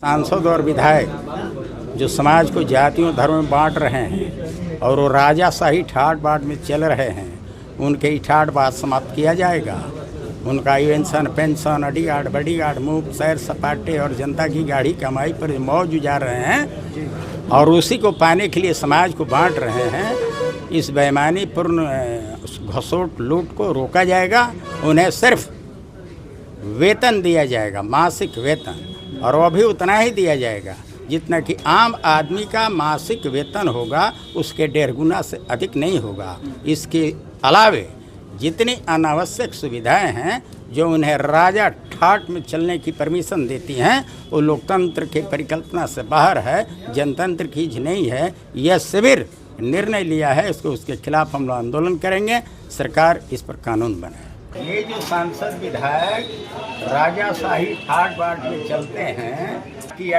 सांसद और विधायक जो समाज को जातियों धर्म में बांट रहे हैं और वो राजाशाही ठाट बाट में चल रहे हैं, उनके ठाट बाट समाप्त किया जाएगा। उनका पेंशन बॉडीगार्ड मुफ्त सैर सपाटे और जनता की गाढ़ी कमाई पर मौज गुजार रहे हैं और उसी को पाने के लिए समाज को बांट रहे हैं। इस बेईमानीपूर्ण घसोट लूट को रोका जाएगा। उन्हें सिर्फ वेतन दिया जाएगा, मासिक वेतन, और वह भी उतना ही दिया जाएगा जितना कि आम आदमी का मासिक वेतन होगा, उसके 1.5 गुना से अधिक नहीं होगा। इसके अलावे जितनी अनावश्यक सुविधाएं हैं जो उन्हें राजा ठाट में चलने की परमिशन देती हैं, वो लोकतंत्र के परिकल्पना से बाहर है, जनतंत्र की चीज नहीं है। यह शिविर निर्णय लिया है, उसके खिलाफ हम लोग आंदोलन करेंगे। सरकार इस पर कानून बनाए। ये जो सांसद विधायक राजाशाही ठाट बाट में चलते हैं कि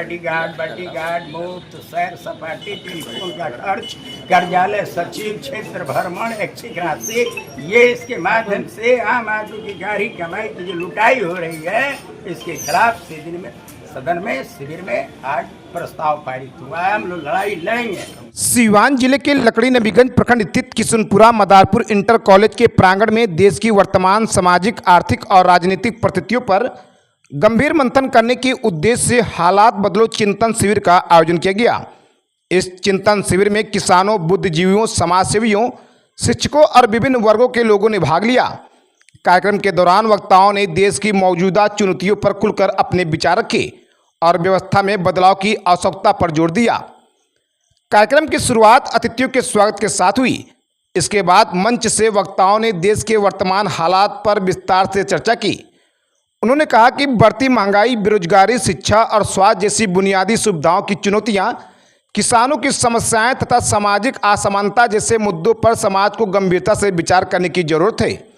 बॉडीगार्ड मुफ्त सैर सपाटी टेलीफोन का खर्च, कार्यालय सचिव, क्षेत्र भ्रमण, ऐच्छिक राशि, ये इसके माध्यम से आम आदमी की गाढ़ी कमाई की जो लुटाई हो रही है, इसके खिलाफ सदन में शिविर में आज प्रस्ताव पारित हुआ है। हम लोग लड़ाई लड़ेंगे। सीवान जिले के लकड़ी नबीगंज प्रखंड स्थित किशनपुरा मदारपुर इंटर कॉलेज के प्रांगण में देश की वर्तमान सामाजिक, आर्थिक और राजनीतिक परिस्थितियों पर गंभीर मंथन करने के उद्देश्य से हालात बदलो चिंतन शिविर का आयोजन किया गया। इस चिंतन शिविर में किसानों, बुद्धिजीवियों, समाजसेवियों, शिक्षकों और विभिन्न वर्गों के लोगों ने भाग लिया। कार्यक्रम के दौरान वक्ताओं ने देश की मौजूदा चुनौतियों पर खुलकर अपने विचार रखे और व्यवस्था में बदलाव की आवश्यकता पर जोर दिया। कार्यक्रम की शुरुआत अतिथियों के स्वागत के साथ हुई। इसके बाद मंच से वक्ताओं ने देश के वर्तमान हालात पर विस्तार से चर्चा की। उन्होंने कहा कि बढ़ती महंगाई, बेरोजगारी, शिक्षा और स्वास्थ्य जैसी बुनियादी सुविधाओं की चुनौतियां, किसानों की समस्याएं तथा सामाजिक असमानता जैसे मुद्दों पर समाज को गंभीरता से विचार करने की जरूरत है।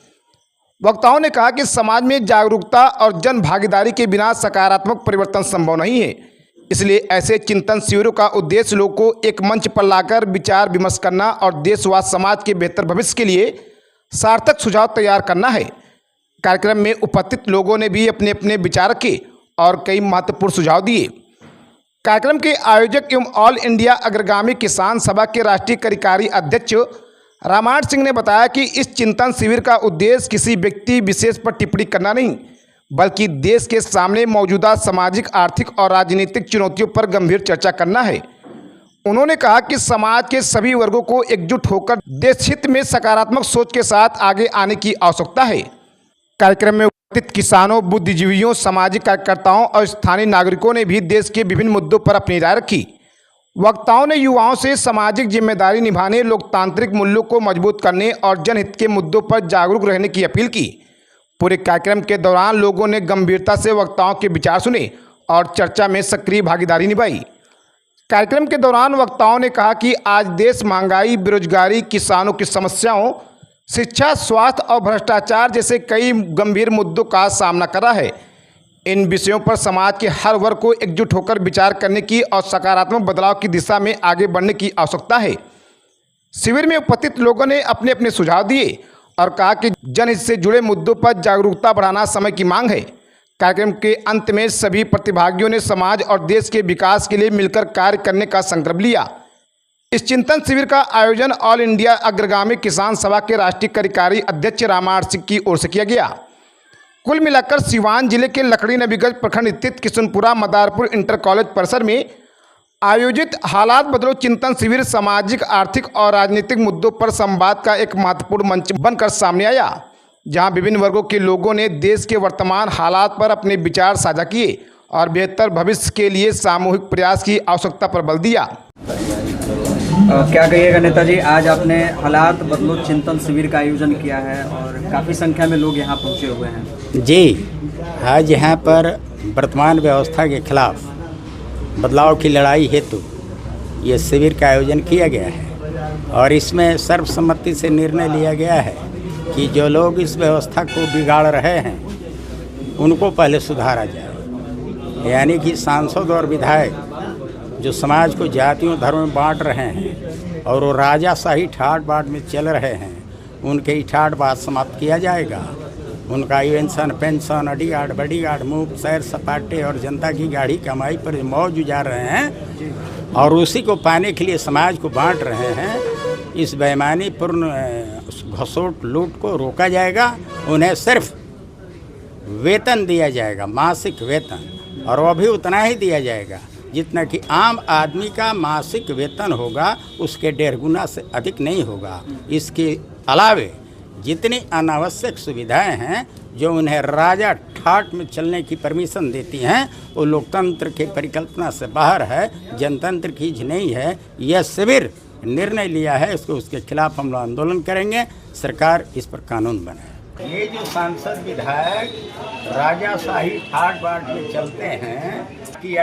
वक्ताओं ने कहा कि समाज में जागरूकता और जन भागीदारी के बिना सकारात्मक परिवर्तन संभव नहीं है। इसलिए ऐसे चिंतन शिविरों का उद्देश्य लोगों को एक मंच पर लाकर विचार विमर्श करना और देश व समाज के बेहतर भविष्य के लिए सार्थक सुझाव तैयार करना है। कार्यक्रम में उपस्थित लोगों ने भी अपने अपने विचार रखे और कई महत्वपूर्ण सुझाव दिए। कार्यक्रम के आयोजक एवं ऑल इंडिया अग्रगामी किसान सभा के राष्ट्रीय कार्यकारी अध्यक्ष रामायण सिंह ने बताया कि इस चिंतन शिविर का उद्देश्य किसी व्यक्ति विशेष पर टिप्पणी करना नहीं, बल्कि देश के सामने मौजूदा सामाजिक, आर्थिक और राजनीतिक चुनौतियों पर गंभीर चर्चा करना है। उन्होंने कहा कि समाज के सभी वर्गों को एकजुट होकर देश हित में सकारात्मक सोच के साथ आगे आने की आवश्यकता है। कार्यक्रम में उपस्थित किसानों, बुद्धिजीवियों, सामाजिक कार्यकर्ताओं और स्थानीय नागरिकों ने भी देश के विभिन्न मुद्दों पर अपनी राय रखी। वक्ताओं ने युवाओं से सामाजिक जिम्मेदारी निभाने, लोकतांत्रिक मूल्यों को मजबूत करने और जनहित के मुद्दों पर जागरूक रहने की अपील की। पूरे कार्यक्रम के दौरान लोगों ने गंभीरता से वक्ताओं के विचार सुने और चर्चा में सक्रिय भागीदारी निभाई। कार्यक्रम के दौरान वक्ताओं ने कहा कि आज देश महंगाई, बेरोजगारी, किसानों की समस्याओं, शिक्षा, स्वास्थ्य और भ्रष्टाचार जैसे कई गंभीर मुद्दों का सामना कर रहा है। इन विषयों पर समाज के हर वर्ग को एकजुट होकर विचार करने की और सकारात्मक बदलाव की दिशा में आगे बढ़ने की आवश्यकता है। शिविर में उपस्थित लोगों ने अपने अपने सुझाव दिए और कहा कि जनहित से जुड़े मुद्दों पर जागरूकता बढ़ाना समय की मांग है। कार्यक्रम के अंत में सभी प्रतिभागियों ने समाज और देश के विकास के लिए मिलकर कार्य करने का संकल्प लिया। इस चिंतन शिविर का आयोजन ऑल इंडिया अग्रगामी किसान सभा के राष्ट्रीय कार्यकारी अध्यक्ष रामायण सिंह की ओर से किया गया। कुल मिलाकर सीवान जिले के लकड़ी नबीगंज प्रखंड स्थित किशनपुरा मदारपुर इंटर कॉलेज परिसर में आयोजित हालात बदलो चिंतन शिविर सामाजिक, आर्थिक और राजनीतिक मुद्दों पर संवाद का एक महत्वपूर्ण मंच बनकर सामने आया, जहां विभिन्न वर्गों के लोगों ने देश के वर्तमान हालात पर अपने विचार साझा किए और बेहतर भविष्य के लिए सामूहिक प्रयास की आवश्यकता पर बल दिया। क्या कहिएगा नेताजी, आज आपने हालात बदलो चिंतन शिविर का आयोजन किया है और काफ़ी संख्या में लोग यहाँ पहुँचे हुए हैं। जी, आज यहाँ पर वर्तमान व्यवस्था के खिलाफ बदलाव की लड़ाई हेतु ये शिविर का आयोजन किया गया है और इसमें सर्वसम्मति से निर्णय लिया गया है कि जो लोग इस व्यवस्था को बिगाड़ रहे हैं उनको पहले सुधारा जाए। यानी कि सांसद और विधायक जो समाज को जातियों धर्म में बांट रहे हैं और वो राजाशाही ठाट बाट में चल रहे हैं, उनके ठाट बाट समाप्त किया जाएगा। उनका पेंशन पेंशन बॉडीगार्ड मुफ्त सैर सपाटे और जनता की गाढ़ी कमाई पर मौज गुजार रहे हैं और उसी को पाने के लिए समाज को बांट रहे हैं। इस बेईमानीपूर्ण घसोट लूट को रोका जाएगा। उन्हें सिर्फ वेतन दिया जाएगा, मासिक वेतन, और वह भी उतना ही दिया जाएगा जितना कि आम आदमी का मासिक वेतन होगा, उसके 1.5 गुना से अधिक नहीं होगा। इसके अलावे जितनी अनावश्यक सुविधाएं हैं जो उन्हें राजा ठाट में चलने की परमिशन देती हैं, वो लोकतंत्र के परिकल्पना से बाहर है, जनतंत्र की चीज नहीं है। यह शिविर निर्णय लिया है, उसके खिलाफ हम लोग आंदोलन करेंगे। सरकार इस पर कानून बनाए। ये जो सांसद विधायक राजाशाही ठाट बाट में चलते हैं कि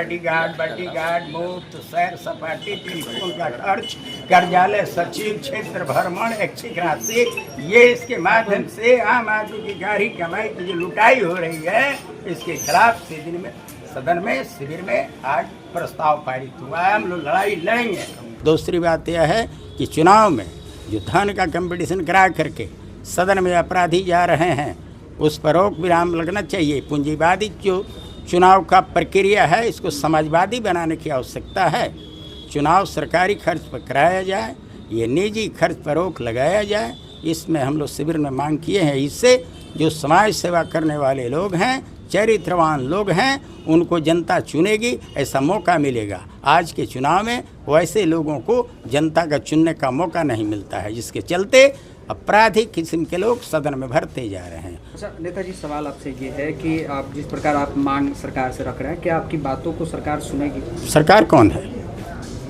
बॉडीगार्ड मुफ्त सैर सपाटी टेलीफोन का खर्च, कार्यालय सचिव, क्षेत्र भ्रमण, ऐच्छिक राशि, ये इसके माध्यम से आम आदमी की गाढ़ी कमाई की जो लुटाई हो रही है, इसके खिलाफ सदन में शिविर में आज प्रस्ताव पारित हुआ है। हम लोग लड़ाई लड़ेंगे। दूसरी बात यह है कि चुनाव में जो धन का कंपटीशन करा करके सदन में अपराधी जा रहे हैं, उस पर रोक विराम लगना चाहिए। पूंजीवादी जो चुनाव का प्रक्रिया है, इसको समाजवादी बनाने की आवश्यकता है। चुनाव सरकारी खर्च पर कराया जाए, ये निजी खर्च पर रोक लगाया जाए। इसमें हम लोग शिविर में मांग किए हैं। इससे जो समाज सेवा करने वाले लोग हैं, चरित्रवान लोग हैं, उनको जनता चुनेगी, ऐसा मौका मिलेगा। आज के चुनाव में वैसे लोगों को जनता का चुनने का मौका नहीं मिलता है, जिसके चलते अपराधी किस्म के लोग सदन में भरते जा रहे हैं। अच्छा नेताजी, सवाल आपसे ये है कि आप जिस प्रकार आप मांग सरकार से रख रहे हैं, क्या आपकी बातों को सरकार सुनेगी? सरकार कौन है?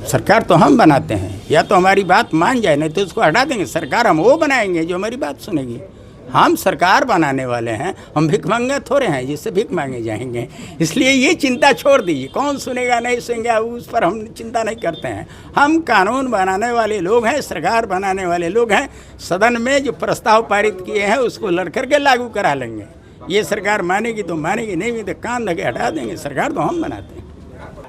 सरकार तो हम बनाते हैं। या तो हमारी बात मान जाए, नहीं तो उसको हटा देंगे। सरकार हम वो बनाएंगे जो हमारी बात सुनेगी। हम सरकार बनाने वाले हैं, हम भिखमंगे थोड़े हैं जिससे भीख मांगे जाएंगे। इसलिए ये चिंता छोड़ दीजिए, कौन सुनेगा नहीं सुनेगा उस पर हम चिंता नहीं करते हैं। हम कानून बनाने वाले लोग हैं, सरकार बनाने वाले लोग हैं। सदन में जो प्रस्ताव पारित किए हैं उसको लड़ करके लागू करा लेंगे। ये सरकार मानेगी तो मानेगी, नहीं भी तो कान धके हटा देंगे। सरकार तो हम बनाते हैं।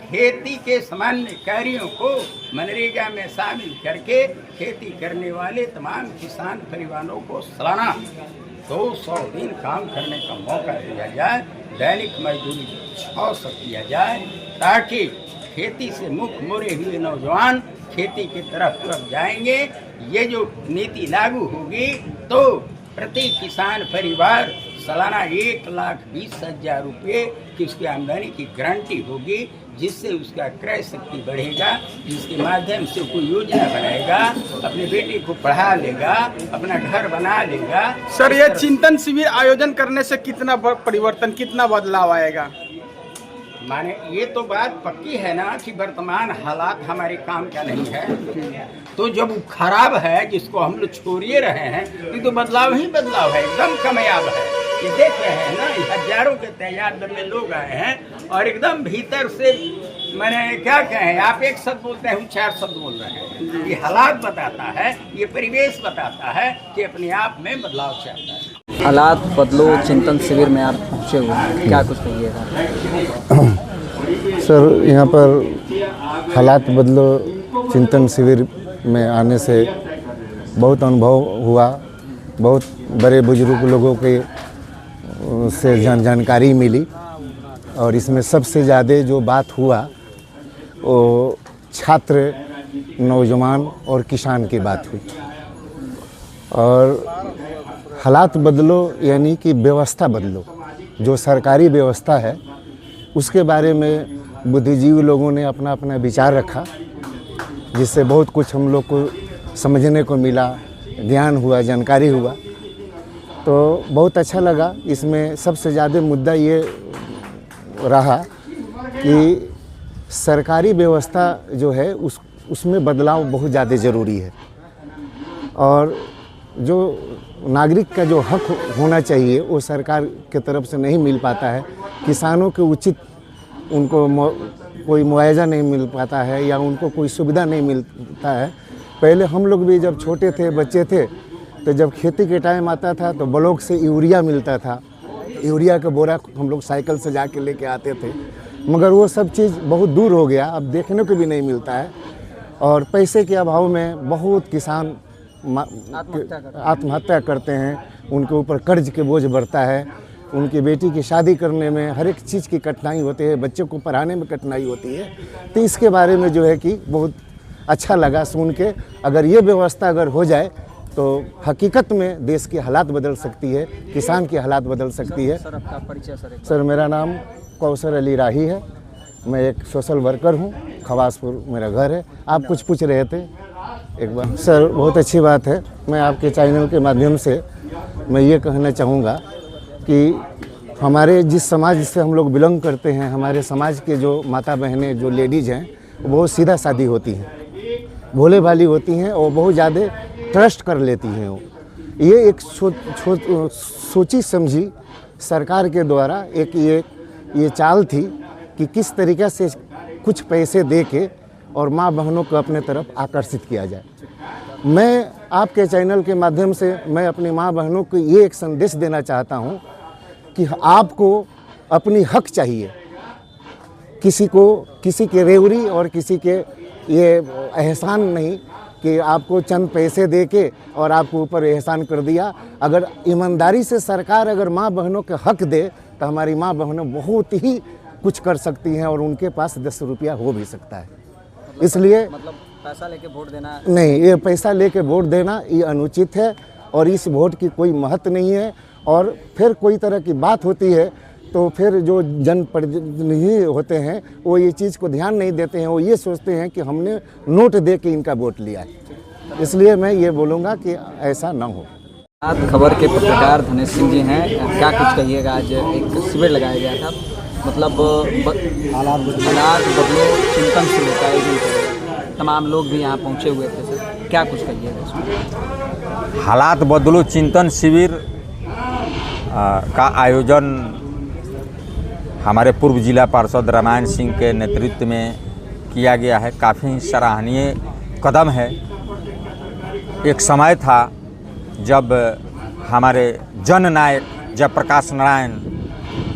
खेती के सामान्य कार्यों को मनरेगा में शामिल करके खेती करने वाले तमाम किसान परिवारों को सालाना 200 दिन काम करने का मौका दिया जाए। दैनिक मजदूरी 600 किया जाए, ताकि खेती से मुख मोड़े हुए नौजवान खेती की तरफ जाएंगे। ये जो नीति लागू होगी तो प्रति किसान परिवार सालाना 1,20,000 रुपये की उसकी आमदनी की गारंटी होगी, जिससे उसका क्रय शक्ति बढ़ेगा, जिसके माध्यम से कोई योजना बनाएगा, अपने बेटे को पढ़ा लेगा, अपना घर बना लेगा। सर, ये चिंतन शिविर आयोजन करने से कितना परिवर्तन, कितना बदलाव आएगा? माने ये तो बात पक्की है ना कि वर्तमान हालात हमारे काम का नहीं है। तो जब खराब है, जिसको हम लोग छोड़िए रहे हैं, ये तो बदलाव ही बदलाव है, एकदम कामयाब है। ये देख रहे हैं ना, हजारों के तादाद में लोग आए हैं और एकदम भीतर से, मैंने क्या कहें, आप एक शब्द बोलते हैं, हम 4 शब्द बोल रहे हैं। ये हालात बताता है, ये परिवेश बताता है कि अपने आप में बदलाव चाहता है। हालात बदलो चिंतन शिविर में आप पहुँचे हुए हैं, क्या कुछ कहिएगा? सर, यहाँ पर हालात बदलो चिंतन शिविर में आने से बहुत अनुभव हुआ। बहुत बड़े बुजुर्ग लोगों के से जानकारी मिली, और इसमें सबसे ज़्यादा जो बात हुआ वो छात्र, नौजवान और किसान की बात हुई। और हालात बदलो यानी कि व्यवस्था बदलो, जो सरकारी व्यवस्था है उसके बारे में बुद्धिजीवी लोगों ने अपना अपना विचार रखा, जिससे बहुत कुछ हम लोग को समझने को मिला, ज्ञान हुआ, जानकारी हुआ। तो बहुत अच्छा लगा। इसमें सबसे ज़्यादा मुद्दा ये रहा कि सरकारी व्यवस्था जो है उसमें बदलाव बहुत ज़्यादा ज़रूरी है, और जो नागरिक का जो हक होना चाहिए वो सरकार की तरफ से नहीं मिल पाता है। किसानों के उचित उनको कोई मुआवजा नहीं मिल पाता है, या उनको कोई सुविधा नहीं मिलता है। पहले हम लोग भी जब छोटे थे, बच्चे थे, तो जब खेती के टाइम आता था तो ब्लॉक से यूरिया मिलता था। यूरिया का बोरा हम लोग साइकिल से जाके लेके आते थे, मगर वो सब चीज़ बहुत दूर हो गया, अब देखने को भी नहीं मिलता है। और पैसे के अभाव में बहुत किसान आत्महत्या करते हैं, उनके ऊपर कर्ज के बोझ बढ़ता है, उनकी बेटी की शादी करने में हर एक चीज़ की कठिनाई होती है, बच्चों को पढ़ाने में कठिनाई होती है। तो इसके बारे में जो है कि बहुत अच्छा लगा सुन के। अगर ये व्यवस्था अगर हो जाए तो हकीकत में देश की हालात बदल सकती है, किसान की हालात बदल सकती है। सर आपका परिचय सर? सर मेरा नाम कौसर अली राही है, मैं एक सोशल वर्कर हूँ, खवासपुर मेरा घर है। आप कुछ पूछ रहे थे एक बार? सर बहुत अच्छी बात है। मैं आपके चैनल के माध्यम से मैं ये कहना चाहूँगा कि हमारे जिस समाज से हम लोग बिलोंग करते हैं, हमारे समाज के जो माता बहनें, जो लेडीज़ हैं, वो बहुत सीधा सादी होती हैं, भोले भाली होती हैं और बहुत ज़्यादा ट्रस्ट कर लेती हैं। वो ये एक सोची समझी सरकार के द्वारा एक ये चाल थी कि किस तरीक़े से कुछ पैसे दे के और माँ बहनों को अपने तरफ आकर्षित किया जाए। मैं आपके चैनल के माध्यम से मैं अपनी माँ बहनों को ये एक संदेश देना चाहता हूँ कि आपको अपनी हक चाहिए। किसी के रेवड़ी और किसी के ये एहसान नहीं कि आपको चंद पैसे दे के और आपको ऊपर एहसान कर दिया। अगर ईमानदारी से सरकार अगर माँ बहनों के हक दे तो हमारी माँ बहनों बहुत ही कुछ कर सकती हैं और उनके पास 10 रुपया हो भी सकता है। इसलिए मतलब पैसा लेके वोट देना नहीं, ये पैसा लेके वोट देना ये अनुचित है और इस वोट की कोई महत्व नहीं है। और फिर कोई तरह की बात होती है तो फिर जो जनप्रतिनिधि होते हैं वो ये चीज़ को ध्यान नहीं देते हैं, वो ये सोचते हैं कि हमने नोट दे के इनका वोट लिया है। इसलिए मैं ये बोलूँगा कि ऐसा ना हो। आज खबर के पत्रकार धनेश सिंह जी हैं, क्या कुछ कहिएगा? आज एक शिविर लगाया गया था, मतलब हालात बदलो चिंतन शिविर का आयोजन किया, तमाम लोग भी यहाँ पहुँचे हुए थे। सर क्या कुछ कहिएगा इसमें? हालात बदलो चिंतन शिविर का आयोजन हमारे पूर्व जिला पार्षद रामायण सिंह के नेतृत्व में किया गया है। काफ़ी सराहनीय कदम है। एक समय था जब हमारे जननायक जयप्रकाश नारायण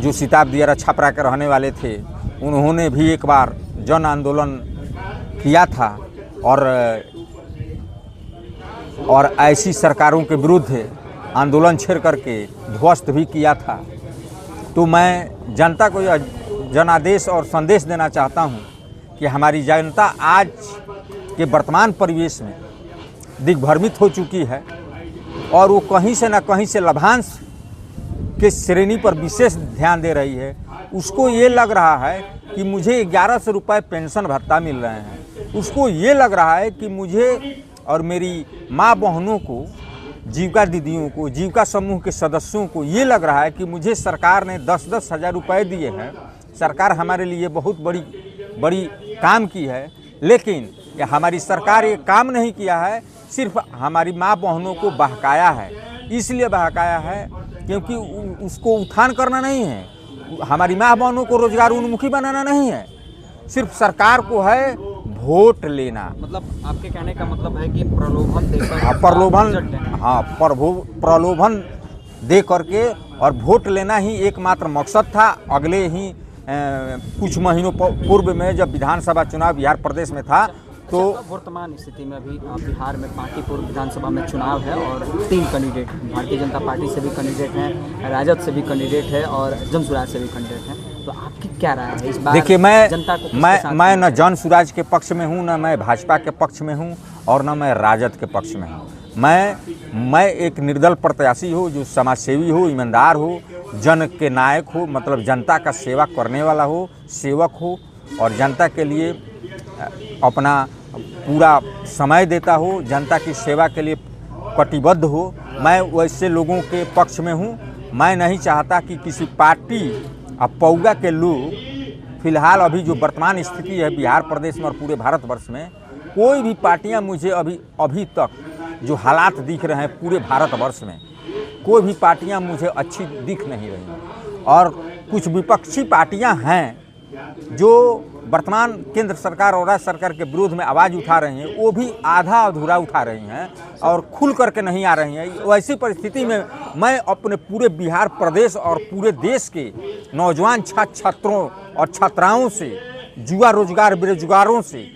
जो सिताब दियारा छपरा के रहने वाले थे, उन्होंने भी एक बार जन आंदोलन किया था और ऐसी सरकारों के विरुद्ध आंदोलन छेड़ करके ध्वस्त भी किया था। तो मैं जनता को यह जनादेश और संदेश देना चाहता हूं कि हमारी जनता आज के वर्तमान परिवेश में दिग्भ्रमित हो चुकी है और वो कहीं से न कहीं से लाभांश के श्रेणी पर विशेष ध्यान दे रही है। उसको ये लग रहा है कि मुझे 1100 रुपये पेंशन भत्ता मिल रहे हैं, उसको ये लग रहा है कि मुझे और मेरी माँ बहनों को, जीविका दीदियों को, जीविका समूह के सदस्यों को ये लग रहा है कि मुझे सरकार ने 10-10 हज़ार रुपये दिए हैं, सरकार हमारे लिए बहुत बड़ी काम की है। लेकिन हमारी सरकार ये काम नहीं किया है, सिर्फ हमारी माँ बहनों को बहकाया है। इसलिए बहकाया है क्योंकि उसको उत्थान करना नहीं है, हमारी माँ बहनों को रोजगार उन्मुखी बनाना नहीं है, सिर्फ सरकार को है वोट लेना। मतलब आपके कहने का मतलब है कि प्रलोभन देकर प्रलोभन दे करके और वोट लेना ही एकमात्र मकसद था। अगले ही कुछ महीनों पूर्व में जब विधानसभा चुनाव बिहार प्रदेश में था तो वर्तमान स्थिति में अभी बिहार में पार्टीपुर विधानसभा में चुनाव है और 3 कैंडिडेट, भारतीय जनता पार्टी से भी कैंडिडेट हैं, राजद से भी कैंडिडेट है और जन सुराज से भी कैंडिडेट हैं। तो आपकी क्या राय है इस बार? देखिए, जनता को मैं न जन सुराज के पक्ष में हूँ, न मैं भाजपा के पक्ष में हूँ और न मैं राजद के पक्ष में हूँ। मैं एक निर्दल प्रत्याशी हूँ जो समाजसेवी हो, ईमानदार हो, जन के नायक हो, मतलब जनता का सेवा करने वाला हो, सेवक हो और जनता के लिए अपना पूरा समय देता हो, जनता की सेवा के लिए कटिबद्ध हो। मैं वैसे लोगों के पक्ष में हूँ। मैं नहीं चाहता कि किसी पार्टी पौगा के लोग, फिलहाल अभी जो वर्तमान स्थिति है बिहार प्रदेश में और पूरे भारतवर्ष में, कोई भी पार्टियां मुझे अभी तक जो हालात दिख रहे हैं पूरे भारतवर्ष में, कोई भी पार्टियां मुझे अच्छी दिख नहीं रही। और कुछ विपक्षी पार्टियां हैं जो वर्तमान केंद्र सरकार और राज्य सरकार के विरोध में आवाज़ उठा रही हैं, वो भी आधा अधूरा उठा रही हैं और खुल करके नहीं आ रही हैं। वैसी परिस्थिति में मैं अपने पूरे बिहार प्रदेश और पूरे देश के नौजवान छात्रों और छात्राओं से, युवा रोजगार बेरोजगारों से,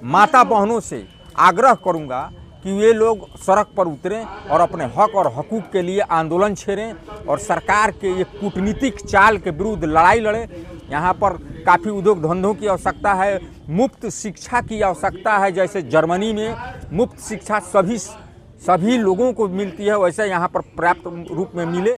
माता बहनों से आग्रह करूंगा कि वे लोग सड़क पर उतरें और अपने हक और हकूक़ के लिए आंदोलन छेड़ें और सरकार के ये कूटनीतिक चाल के विरुद्ध लड़ाई लड़ें। यहाँ पर काफ़ी उद्योग धंधों की आवश्यकता है, मुफ्त शिक्षा की आवश्यकता है। जैसे जर्मनी में मुफ्त शिक्षा सभी लोगों को मिलती है, वैसे यहाँ पर पर्याप्त रूप में मिले।